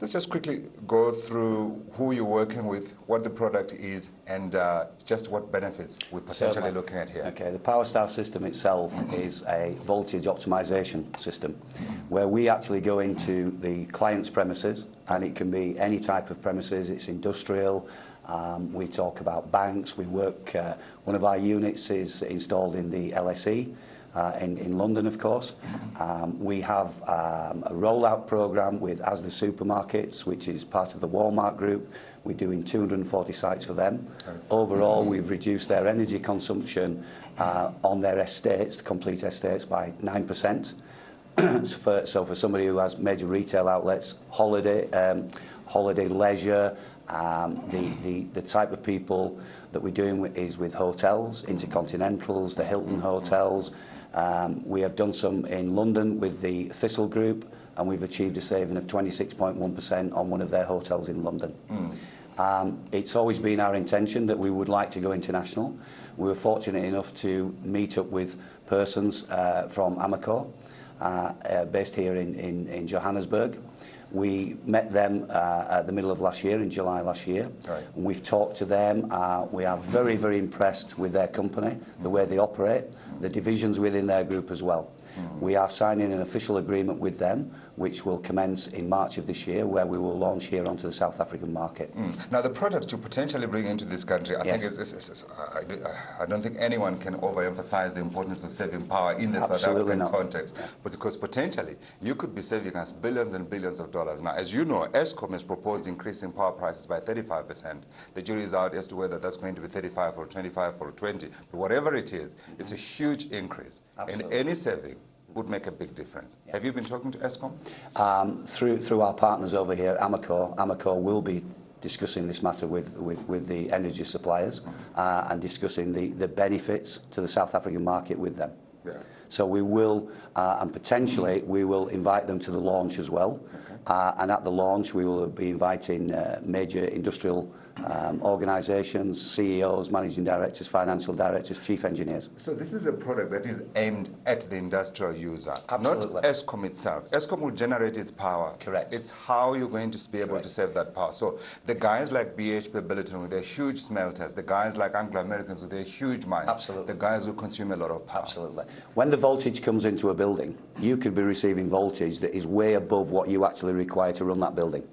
Let's just quickly go through who you're working with, what the product is, and just what benefits we're potentially looking at here. Okay, the Powerstar system itself is a voltage optimization system where we actually go into the client's premises, and it can be any type of premises. It's industrial. We talk about banks. We work, one of our units is installed in the LSE. In London, of course. We have a rollout program with Asda Supermarkets, which is part of the Walmart group. We're doing 240 sites for them. Overall, we've reduced their energy consumption on their estates, complete estates, by 9%. So for somebody who has major retail outlets, holiday leisure, the type of people that we're doing is with hotels, Intercontinentals, the Hilton hotels. We have done some in London with the Thistle Group, and we've achieved a saving of 26.1% on one of their hotels in London. It's always been our intention that we would like to go international. We were fortunate enough to meet up with persons from Amecor, based here in Johannesburg. We met them at the middle of last year, in July last year. Right. And we've talked to them. We are very, very impressed with their company, the way they operate, the divisions within their group as well. We are signing an official agreement with them, which will commence in March of this year, where we will launch here onto the South African market. Now, the product you potentially bring into this country, I think I don't think anyone can overemphasize the importance of saving power in the South African context, but because potentially you could be saving us billions and billions of dollars. Now, as you know, Eskom has proposed increasing power prices by 35%. The jury is out as to whether that's going to be 35 or 25 or 20, but whatever it is, it's a huge increase. And any saving would make a big difference. Yeah. Have you been talking to Eskom? Through our partners over here, Amecor will be discussing this matter with the energy suppliers and discussing the benefits to the South African market with them. Yeah. So we will, and potentially we will invite them to the launch as well. Okay. And at the launch we will be inviting major industrial organisations, CEOs, managing directors, financial directors, chief engineers. So this is a product that is aimed at the industrial user, Absolutely. Not Eskom itself. Eskom will generate its power. Correct. It's how you're going to be able to save that power. So the guys like BHP Billiton with their huge smelters, the guys like Anglo Americans with their huge mines, Absolutely. The guys who consume a lot of power. Absolutely. When the voltage comes into a building, you could be receiving voltage that is way above what you actually require to run that building.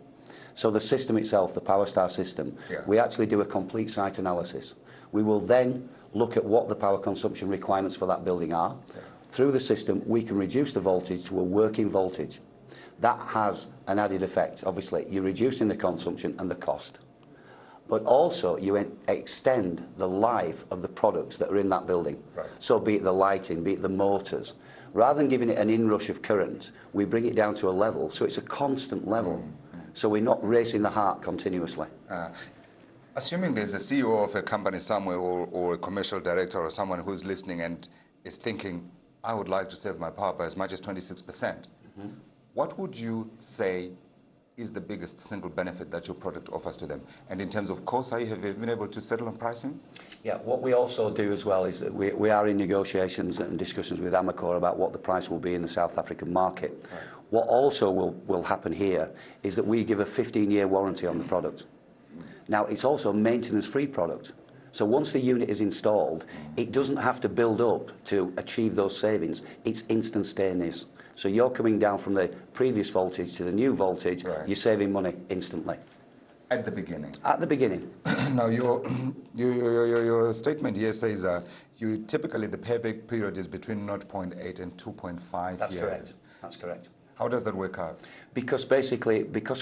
So the system itself, the Powerstar system, we actually do a complete site analysis. We will then look at what the power consumption requirements for that building are. Yeah. Through the system, we can reduce the voltage to a working voltage. That has an added effect. Obviously, you're reducing the consumption and the cost. But also, you extend the life of the products that are in that building. Right. So be it the lighting, be it the motors. Rather than giving it an inrush of current, we bring it down to a level, so it's a constant level. So we're not racing the heart continuously. Assuming there's a CEO of a company somewhere or a commercial director or someone who's listening and is thinking, I would like to save my power by as much as 26%, what would you say is the biggest single benefit that your product offers to them? And in terms of cost, have you been able to settle on pricing? Yeah, what we also do as well is that we are in negotiations and discussions with Amecor about what the price will be in the South African market. Right. What also will happen here is that we give a 15-year warranty on the product. Now, it's also a maintenance-free product. So once the unit is installed, it doesn't have to build up to achieve those savings. It's instantaneous. So you're coming down from the previous voltage to the new voltage, You're saving money instantly. At the beginning? At the beginning. Now, your statement here says typically the payback period is between 0.8 and 2.5 years. That's correct. That's correct. How does that work out? Because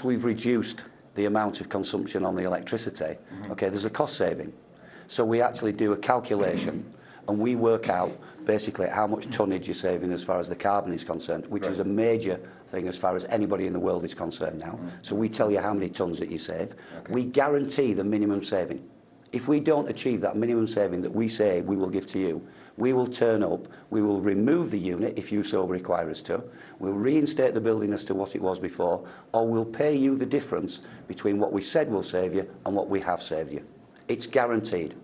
we've reduced the amount of consumption on the electricity, okay, there's a cost saving. So we actually do a calculation and we work out basically how much tonnage you're saving as far as the carbon is concerned, which is a major thing as far as anybody in the world is concerned now. So we tell you how many tons that you save. Okay. We guarantee the minimum saving. If we don't achieve that minimum saving that we say we will give to you, we will turn up, we will remove the unit if you so require us to, we'll reinstate the building as to what it was before, or we'll pay you the difference between what we said will save you and what we have saved you. It's guaranteed.